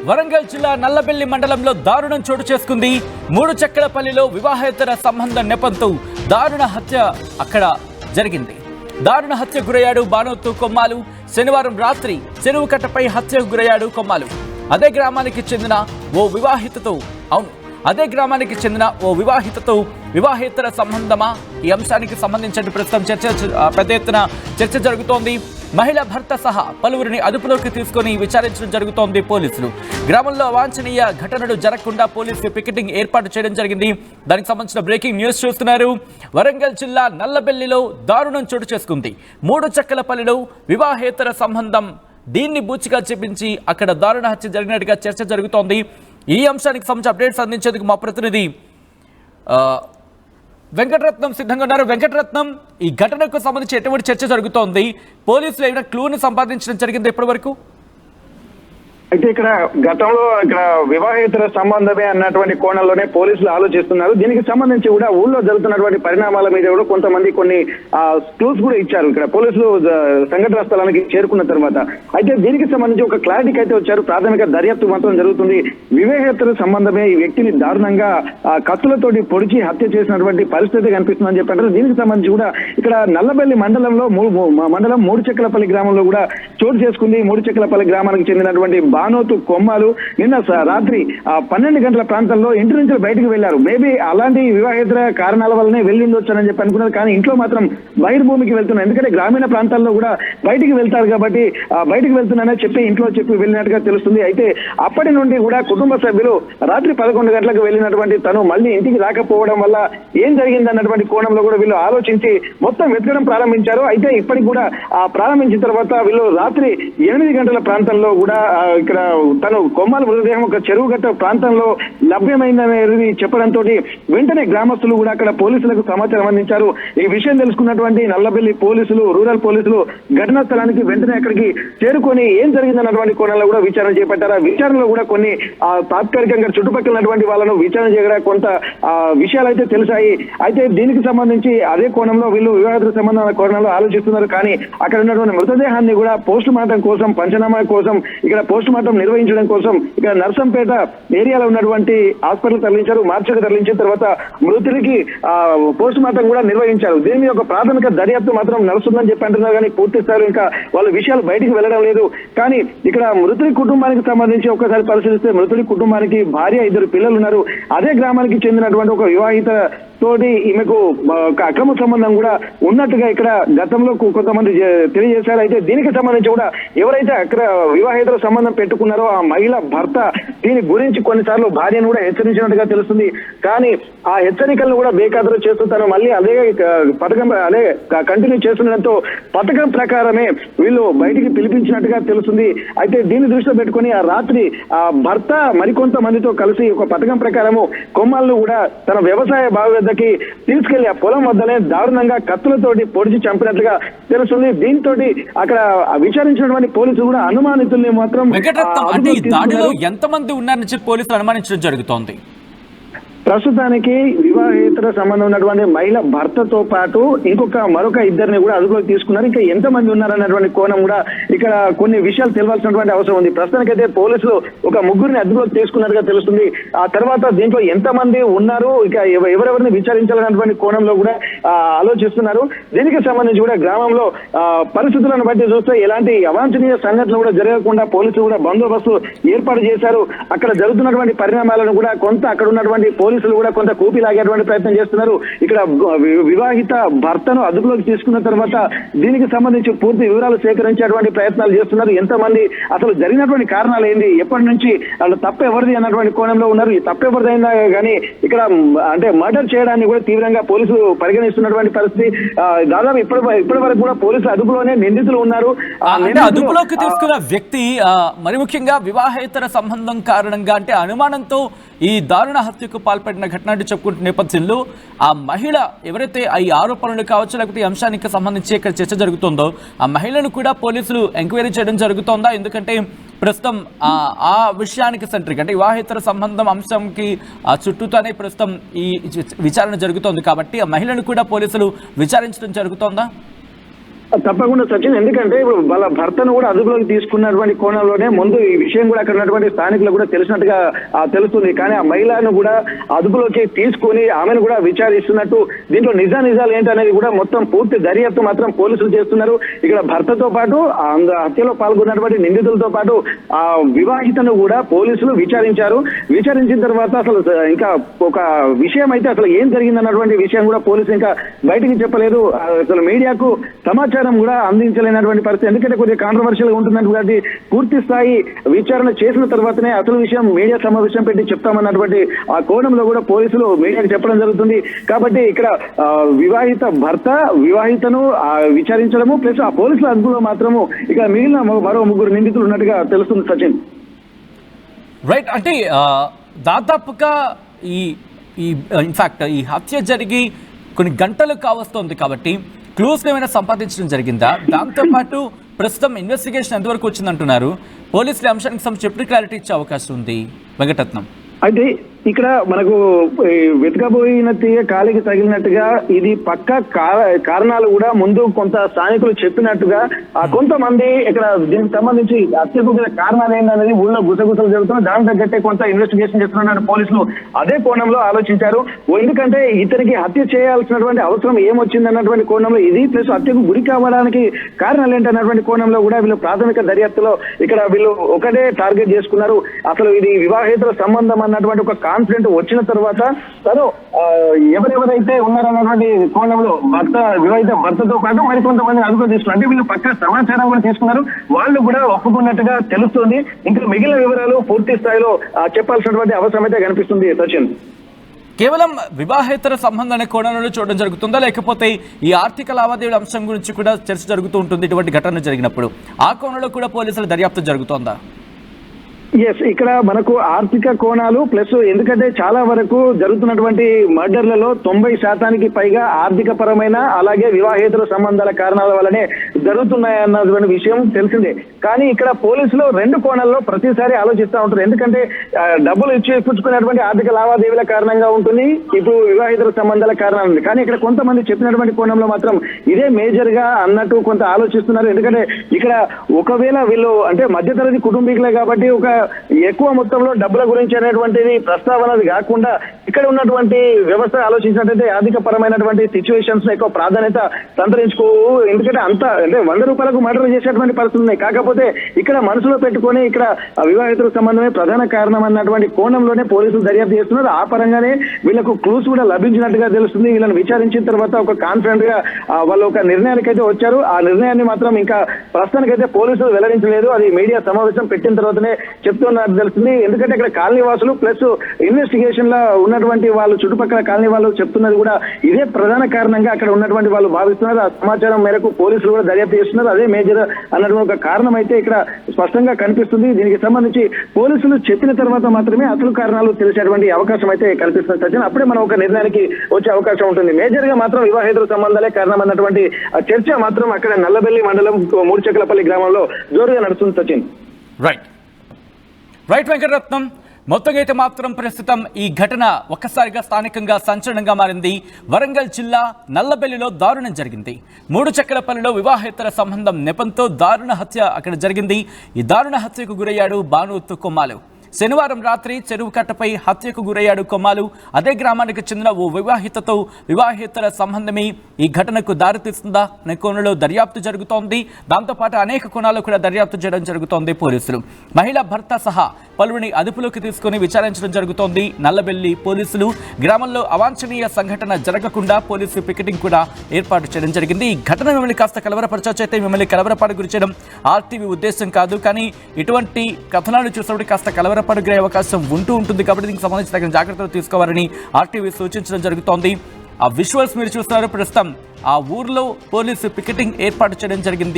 వరంగల్ జిల్లా నల్లబెల్లి మండలంలో దారుణం చోటు చేసుకుంది. మూడు చక్రపల్లిలో వివాహేతర సంబంధం నెపంతో దారుణ హత్య అక్కడ జరిగింది. దారుణ హత్య గురయ్యాడు బానోతు కొమ్మాలు. శనివారం రాత్రి చెరువు కట్టపై హత్యకు గురయ్యాడు కొమ్మాలు. అదే గ్రామానికి చెందిన ఓ వివాహితతో వివాహేతర సంబంధమా? ఈ అంశానికి సంబంధించిన ప్రస్తుతం పెద్ద ఎత్తున చర్చ జరుగుతోంది. మహిళ భర్త సహా పలువురిని అదుపులోకి తీసుకుని విచారించడం జరుగుతోంది పోలీసులు. గ్రామంలో అవాంఛనీయ ఘటనలు జరగకుండా పోలీసులు పికెటింగ్ ఏర్పాటు చేయడం జరిగింది. దానికి సంబంధించిన బ్రేకింగ్ న్యూస్ చూస్తున్నారు. వరంగల్ జిల్లా నల్లబెల్లిలో దారుణం చోటు చేసుకుంది. మూడు చక్కలపల్లిలో వివాహేతర సంబంధం, దీన్ని బూచిగా చూపించి అక్కడ దారుణ హత్య జరిగినట్టుగా చర్చ జరుగుతోంది. ఈ అంశానికి సంబంధించి అప్డేట్స్ అందించేందుకు మా ప్రతినిధి వెంకటరత్నం సిద్ధంగా ఉన్నారు. వెంకటరత్నం, ఈ ఘటనకు సంబంధించి ఎటువంటి చర్చ జరుగుతోంది? పోలీసులు ఏమైనా క్లూని సంపాదించడం జరిగింది ఇప్పటి వరకు? అయితే ఇక్కడ గతంలో ఇక్కడ వివాహేతర సంబంధమే అన్నటువంటి కోణంలోనే పోలీసులు ఆలోచిస్తున్నారు. దీనికి సంబంధించి కూడా ఊళ్ళో జరుగుతున్నటువంటి పరిణామాల మీద కూడా కొంతమంది కొన్ని క్లూస్ కూడా ఇచ్చారు. ఇక్కడ పోలీసులు సంఘటన స్థలానికి చేరుకున్న తర్వాత అయితే దీనికి సంబంధించి ఒక క్లారిటీకి అయితే వచ్చారు. ప్రాథమిక దర్యాప్తు మాత్రం జరుగుతుంది. వివాహేతర సంబంధమే ఈ వ్యక్తిని దారుణంగా కత్తులతోటి పొడిచి హత్య చేసినటువంటి పరిస్థితి కనిపిస్తుందని చెప్పారు. దీనికి సంబంధించి కూడా ఇక్కడ నల్లబెల్లి మండలంలో మూడు చెక్కలపల్లి గ్రామంలో కూడా చోటు చేసుకుంది. మూడు చెక్కలపల్లి గ్రామానికి చెందినటువంటి బానోతు కొమ్మాలు నిన్న రాత్రి 12 గంటల ప్రాంతంలో ఇంటి నుంచి బయటకు వెళ్లారు. మేబీ అలాంటి వివాహేతర కారణాల వల్లనే వెళ్ళి ఉండొచ్చానని చెప్పి అనుకున్నారు. కానీ ఇంట్లో మాత్రం బహిర్భూమికి వెళ్తున్నారు. ఎందుకంటే గ్రామీణ ప్రాంతాల్లో కూడా బయటికి వెళ్తారు కాబట్టి బయటికి వెళ్తున్నానని చెప్పి ఇంట్లో చెప్పి వెళ్ళినట్టుగా తెలుస్తుంది. అయితే అప్పటి నుండి కూడా కుటుంబ సభ్యులు రాత్రి 11 గంటలకు వెళ్ళినటువంటి తను మళ్ళీ ఇంటికి రాకపోవడం వల్ల ఏం జరిగింది అన్నటువంటి కోణంలో కూడా వీళ్ళు ఆలోచించి మొత్తం వెతకడం ప్రారంభించారు. అయితే ఇప్పటికి కూడా ప్రారంభించిన తర్వాత వీళ్ళు రాత్రి 8 గంటల ప్రాంతంలో కూడా ఇక్కడ తను కొమ్మాల మృతదేహం ఒక చెరువు గట్ట ప్రాంతంలో లభ్యమైందనేది చెప్పడంతో వెంటనే గ్రామస్తులు కూడా అక్కడ పోలీసులకు సమాచారం అందించారు. ఈ విషయం తెలుసుకున్నటువంటి నల్లబెల్లి పోలీసులు, రూరల్ పోలీసులు ఘటనా స్థలానికి వెంటనే అక్కడికి చేరుకొని ఏం జరిగిందన్నటువంటి కోణంలో కూడా విచారణ చేపట్టారు. ఆ విచారణలో కూడా కొన్ని తాత్కాలికంగా చుట్టుపక్కల ఉన్నటువంటి వాళ్ళను విచారణ చేయగా కొంత విషయాలు అయితే తెలిసాయి. అయితే దీనికి సంబంధించి అదే కోణంలో వీళ్ళు వివాహేతర సంబంధాల కోణంలో ఆలోచిస్తున్నారు. కానీ అక్కడ ఉన్నటువంటి మృతదేహాన్ని కూడా పోస్ట్ మార్టం కోసం, పంచనామా కోసం, ఇక్కడ పోస్ట్ మార్టం నిర్వహించడం కోసం ఇక్కడ నర్సంపేట ఏరియాలో ఉన్నటువంటి హాస్పిటల్ తరలించారు. మార్చికి తరలించిన తర్వాత మృతుడికి పోస్ట్ మార్టం కూడా నిర్వహించారు. దీని మీద ఒక ప్రాథమిక దర్యాప్తు మాత్రం నడుస్తుందని చెప్పి అంటున్నారు. కానీ పూర్తి స్థాయిలో ఇంకా వాళ్ళ విషయాలు బయటికి వెళ్ళడం లేదు. కానీ ఇక్కడ మృతుడి కుటుంబానికి సంబంధించి ఒకసారి పరిశీలిస్తే మృతుడి కుటుంబానికి భార్య, 2 పిల్లలు ఉన్నారు. అదే గ్రామానికి చెందినటువంటి ఒక వివాహిత తోటి ఈమెకు అక్రమ సంబంధం కూడా ఉన్నట్టుగా ఇక్కడ గతంలో కొంతమంది తెలియజేశారు. అయితే దీనికి సంబంధించి కూడా ఎవరైతే అక్కడ వివాహేతర సంబంధం పెట్టుకున్నారో ఆ మహిళ భర్త దీని గురించి కొన్నిసార్లు భార్యను కూడా హెచ్చరించినట్టుగా తెలుస్తుంది. కానీ ఆ హెచ్చరికలను కూడా బేఖాతరు చేస్తుంటారు. మళ్ళీ అదే పథకం అదే కంటిన్యూ చేస్తుండడంతో పథకం ప్రకారమే వీళ్ళు బయటికి పిలిపించినట్టుగా తెలుస్తుంది. అయితే దీన్ని దృష్టిలో పెట్టుకుని ఆ రాత్రి ఆ భర్త మరికొంతమందితో కలిసి ఒక పథకం ప్రకారము కొమ్మాలను కూడా తన వ్యవసాయ బావి తీసుకెళ్లి ఆ పొలం వద్దనే దారుణంగా కత్తులతోటి పొడిచి చంపినట్లుగా తెలుస్తుంది. దీంతో అక్కడ విచారించినటువంటి పోలీసులు కూడా అనుమానితుల్ని మాత్రం ఎంతమంది ఉన్నారని చెప్పి పోలీసులు అనుమానించడం జరుగుతోంది. ప్రస్తుతానికి వివాహేతర సంబంధం ఉన్నటువంటి మహిళ భర్తతో పాటు మరొక 2 కూడా అదుపులోకి తీసుకున్నారు. ఇంకా ఎంతమంది ఉన్నారన్నటువంటి కోణం కూడా ఇక్కడ కొన్ని విషయాలు తెలియాల్సినటువంటి అవసరం ఉంది. ప్రస్తుతానికైతే పోలీసులు ఒక 3 అదుపులోకి తీసుకున్నట్టుగా తెలుస్తుంది. ఆ తర్వాత దీంట్లో ఎంతమంది ఉన్నారు, ఇక ఎవరెవరిని విచారించాలన్నటువంటి కోణంలో కూడా ఆలోచిస్తున్నారు. దీనికి సంబంధించి కూడా గ్రామంలో పరిస్థితులను బట్టి చూస్తే ఎలాంటి అవాంఛనీయ సంఘటనలు కూడా జరగకుండా పోలీసులు కూడా బందోబస్తు ఏర్పాటు చేశారు. అక్కడ జరుగుతున్నటువంటి పరిణామాలను కూడా అక్కడ ఉన్నటువంటి పోలీసులు కూడా కొంత కూపి లాగేటువంటి ప్రయత్నం చేస్తున్నారు. ఇక్కడ వివాహిత భర్తను అదుపులోకి తీసుకున్న తర్వాత దీనికి సంబంధించి పూర్తి వివరాలు సేకరించేటువంటి ప్రయత్నాలు చేస్తున్నారు. ఎంతమంది, అసలు జరిగినటువంటి కారణాలు ఏంది, ఎప్పటి నుంచి అలా తప్పు ఎవరిది అన్నటువంటి కోణంలో ఉన్నారు. ఈ తప్పు ఎవరిదైనా కానీ ఇక్కడ అంటే మర్డర్ చేయడాన్ని కూడా తీవ్రంగా పోలీసులు పరిగణిస్తున్నటువంటి పరిస్థితి. దాదాపు ఇప్పటి వరకు కూడా పోలీసులు అదుపులోనే నిందితులు ఉన్నారు. అదుపులోకి తీసుకున్న వ్యక్తి మరి ముఖ్యంగా వివాహేతర సంబంధం కారణంగా అంటే అనుమానంతో ఈ దారుణ హత్యకు పాల్పడిన ఘటన చెప్పుకుంటున్న నేపథ్యంలో ఆ మహిళ ఎవరైతే ఈ ఆరోపణలు కావచ్చు లేకపోతే ఈ అంశానికి సంబంధించి ఇక్కడ చర్చ జరుగుతుందో ఆ మహిళను కూడా పోలీసులు ఎంక్వైరీ చేయడం జరుగుతోందా? ఎందుకంటే ప్రస్తుతం ఆ విషయానికి సెంట్రిక్ అంటే వివాహేతర సంబంధం అంశంకి చుట్టూతోనే ప్రస్తుతం ఈ విచారణ జరుగుతోంది కాబట్టి ఆ మహిళను కూడా పోలీసులు విచారించడం జరుగుతోందా? తప్పకుండా సచిన్, ఎందుకంటే ఇప్పుడు వాళ్ళ భర్తను కూడా అదుపులోకి తీసుకున్నటువంటి కోణంలోనే ముందు ఈ విషయం కూడా అక్కడ ఉన్నటువంటి స్థానికులకు కూడా తెలిసినట్టుగా తెలుస్తుంది. కానీ ఆ మహిళను కూడా అదుపులోకి తీసుకుని ఆమెను కూడా విచారిస్తున్నట్టు, దీంట్లో నిజాలు ఏంటనేది కూడా మొత్తం పూర్తి దర్యాప్తు మాత్రం పోలీసులు చేస్తున్నారు. ఇక్కడ భర్తతో పాటు హత్యలో పాల్గొన్నటువంటి నిందితులతో పాటు ఆ వివాహితను కూడా పోలీసులు విచారించారు. విచారించిన తర్వాత అసలు ఇంకా ఒక విషయం అయితే అసలు ఏం జరిగిందన్నటువంటి విషయం కూడా పోలీసులు ఇంకా బయటికి చెప్పలేదు. అసలు మీడియాకు సమాచారం కూడా అందించలేనటువంటి పరిస్థితి, ఎందుకంటే కొద్దిగా కాంట్రవర్షియల్ గా ఉంటున్నటువంటి పూర్తి స్థాయి విచారణ చేసిన తర్వాతనే అసలు విషయం మీడియా సమావేశం పెట్టి చెప్తామన్నటువంటి ఆ కోణంలో కూడా పోలీసులు మీడియాకి చెప్పడం జరుగుతుంది. కాబట్టి ఇక్కడ వివాహితను విచారించడము ప్లస్ ఆ పోలీసుల అదుపులో మాత్రము ఇక మిగిలిన మరో 3 నిందితులు ఉన్నట్టుగా తెలుస్తుంది సచిన్. రైట్, అంటే దాదాపుగా ఈ ఇన్ఫాక్ట్ ఈ హత్య జరిగి కొన్ని గంటలు కావస్తోంది కాబట్టి క్లూస్ ఏమైనా సంపాదించడం జరిగిందా? దాంతోపాటు ప్రస్తుతం ఇన్వెస్టిగేషన్ ఎంతవరకు వచ్చిందంటున్నారు పోలీసులు? అంశానికి సంబంధించి క్లారిటీ ఇచ్చే అవకాశం ఉంది వెంకటరత్నం. అయితే ఇక్కడ మనకు వెతకబోయిన తీగ కాలికి తగిలినట్టుగా ఇది పక్క కారణాలు కూడా ముందు కొంత స్థానికులు చెప్పినట్టుగా కొంతమంది ఇక్కడ దీనికి సంబంధించి హత్యకు గల కారణాలు ఏంటనేది ఊళ్ళో గుసగుసలు జరుగుతున్నాయి. దాని తగ్గట్టే కొంత ఇన్వెస్టిగేషన్ చేస్తున్నారు పోలీసులు. అదే కోణంలో ఆలోచించారు. ఎందుకంటే ఇతనికి హత్య చేయాల్సినటువంటి అవసరం ఏమొచ్చిందన్నటువంటి కోణంలో ఇది, ప్లస్ హత్యకు గురి కావడానికి కారణాలు ఏంటన్నటువంటి కోణంలో కూడా వీళ్ళు ప్రాథమిక దర్యాప్తులో ఇక్కడ వీళ్ళు ఒకటే టార్గెట్ చేసుకున్నారు. అసలు ఇది వివాహేతర సంబంధం అన్నటువంటి ఒక కాన్ఫిడెంట్ వచ్చిన తర్వాత తను ఎవరెవరైతే ఉన్నారన్నటువంటి కోణంలో వివాహిత భర్తతో పాటు మరి కొంతమంది అదుపులో తీసుకున్నారు. అంటే వీళ్ళు పక్క సమాచారం కూడా తీసుకున్నారు. వాళ్ళు కూడా ఒప్పుకున్నట్టుగా తెలుస్తుంది. ఇంకా మిగిలిన వివరాలు పూర్తి స్థాయిలో చెప్పాల్సినటువంటి అవసరం అయితే కనిపిస్తుంది సచిన్. కేవలం వివాహేతర సంబంధం అనే కోణంలో చూడడం జరుగుతుందా, లేకపోతే ఈ ఆర్థిక లావాదేవీల అంశం గురించి కూడా చర్చ జరుగుతూ ఉంటుంది ఇటువంటి ఘటన జరిగినప్పుడు? ఆ కోణంలో కూడా పోలీసుల దర్యాప్తు జరుగుతోందా? ఎస్, ఇక్కడ మనకు ఆర్థిక కోణాలు ప్లస్ ఎందుకంటే చాలా వరకు జరుగుతున్నటువంటి మర్డర్లలో 90% పైగా ఆర్థిక పరమైన అలాగే వివాహేతర సంబంధాల కారణాల వల్లనే జరుగుతున్నాయన్నటువంటి విషయం తెలిసిందే. కానీ ఇక్కడ పోలీసులు 2 కోణాల్లో ప్రతిసారి ఆలోచిస్తూ ఉంటారు. ఎందుకంటే డబ్బులు పుచ్చుకునేటువంటి ఆర్థిక లావాదేవీల కారణంగా ఉంటుంది, ఇప్పుడు వివాహేతర సంబంధాల కారణాలు ఉంది. కానీ ఇక్కడ కొంతమంది చెప్పినటువంటి కోణంలో మాత్రం ఇదే మేజర్ గా అన్నట్టు కొంత ఆలోచిస్తున్నారు. ఎందుకంటే ఇక్కడ ఒకవేళ వీళ్ళు అంటే మధ్యతరగతి కుటుంబీకులే కాబట్టి ఒక ఎక్కువ మొత్తంలో డబ్బుల గురించి అనేటువంటిది ప్రస్తావనది కాకుండా ఇక్కడ ఉన్నటువంటి వ్యవస్థ ఆలోచించినట్టయితే ఆర్థిక పరమైనటువంటి సిచ్యువేషన్స్ ఎక్కువ ప్రాధాన్యత సంతరించుకోవు. ఎందుకంటే అంత అంటే 100 రూపాయలకు మర్డర్ చేసేటువంటి పరిస్థితులు ఉన్నాయి. కాకపోతే ఇక్కడ మనసులో పెట్టుకొని ఇక్కడ వివాహితుల సంబంధమే ప్రధాన కారణం అన్నటువంటి కోణంలోనే పోలీసులు దర్యాప్తు చేస్తున్నారు. ఆ పరంగానే వీళ్ళకు క్లూస్ కూడా లభించినట్టుగా తెలుస్తుంది. వీళ్ళని విచారించిన తర్వాత ఒక కాన్ఫిడెంట్ గా వాళ్ళు ఒక నిర్ణయానికి అయితే వచ్చారు. ఆ నిర్ణయాన్ని మాత్రం ఇంకా ప్రస్తుతానికైతే పోలీసులు వెల్లడించలేదు. అది మీడియా సమావేశం పెట్టిన తర్వాతనే చెప్తున్నారు తెలుస్తుంది. ఎందుకంటే ఇక్కడ కాలనీ వాసులు ప్లస్ ఇన్వెస్టిగేషన్ లో ఉన్నటువంటి వాళ్ళు చుట్టుపక్కల కాలనీ వాళ్ళు చెప్తున్నది కూడా ఇదే ప్రధాన కారణంగా అక్కడ ఉన్నటువంటి వాళ్ళు భావిస్తున్నారు. ఆ సమాచారం మేరకు పోలీసులు కూడా దర్యాప్తు చేస్తున్నారు. అదే మేజర్ అన్నటువంటి ఒక కారణం అయితే ఇక్కడ స్పష్టంగా కనిపిస్తుంది. దీనికి సంబంధించి పోలీసులు చెప్పిన తర్వాత మాత్రమే అసలు కారణాలు తెలిసేటువంటి అవకాశం అయితే కనిపిస్తుంది సచిన్. అప్పుడే మనం ఒక నిర్ణయానికి వచ్చే అవకాశం ఉంటుంది. మేజర్ గా మాత్రం వివాహేతర సంబంధాలే కారణం అన్నటువంటి చర్చ మాత్రం అక్కడ నల్లబెల్లి మండలం మూడుచెక్కలపల్లి గ్రామంలో జోరుగా నడుస్తుంది సచిన్. రైట్ వెంకటరత్నం, మొత్తంగా అయితే మాత్రం ప్రస్తుతం ఈ ఘటన ఒక్కసారిగా స్థానికంగా సంచలనంగా మారింది. వరంగల్ జిల్లా నల్లబెల్లిలో దారుణం జరిగింది. మూడుచెక్కలపల్లిలో వివాహేతర సంబంధం నెపంతో దారుణ హత్య అక్కడ జరిగింది. ఈ దారుణ హత్యకు గురయ్యాడు బానూతు కొమ్మాలు. శనివారం రాత్రి చెరువు కట్టపై హత్యకు గురయ్యాడు కొమ్మాలు. అదే గ్రామానికి చెందిన ఓ వివాహితతో వివాహేతర సంబంధమే ఈ ఘటనకు దారితీస్తుందా అనే కోణంలో దర్యాప్తు జరుగుతోంది. దాంతోపాటు అనేక కోణాలు కూడా దర్యాప్తు చేయడం జరుగుతోంది. పోలీసులు మహిళా భర్త సహా పలువురిని అదుపులోకి తీసుకుని విచారించడం జరుగుతోంది. నల్లబెల్లి పోలీసులు గ్రామంలో అవాంఛనీయ సంఘటన జరగకుండా పోలీసు పికెటింగ్ కూడా ఏర్పాటు చేయడం జరిగింది. ఈ ఘటన మిమ్మల్ని కాస్త కలవరపరచైతే మిమ్మల్ని కలవరపాటు గురి చేయడం ఆర్టీవీ ఉద్దేశం కాదు. కానీ ఇటువంటి కథనాలు చూసినప్పుడు కాస్త కలవరపాటు గురే అవకాశం ఉంటూ ఉంటుంది. కాబట్టి దీనికి సంబంధించి తగిన జాగ్రత్తలు తీసుకోవాలని ఆర్టీవీ సూచించడం జరుగుతోంది. ఆ విజువల్స్ మీరు చూస్తున్నారు. ప్రస్తుతం ఆ ఊర్లో పోలీసు పికెటింగ్ ఏర్పాటు చేయడం జరిగింది.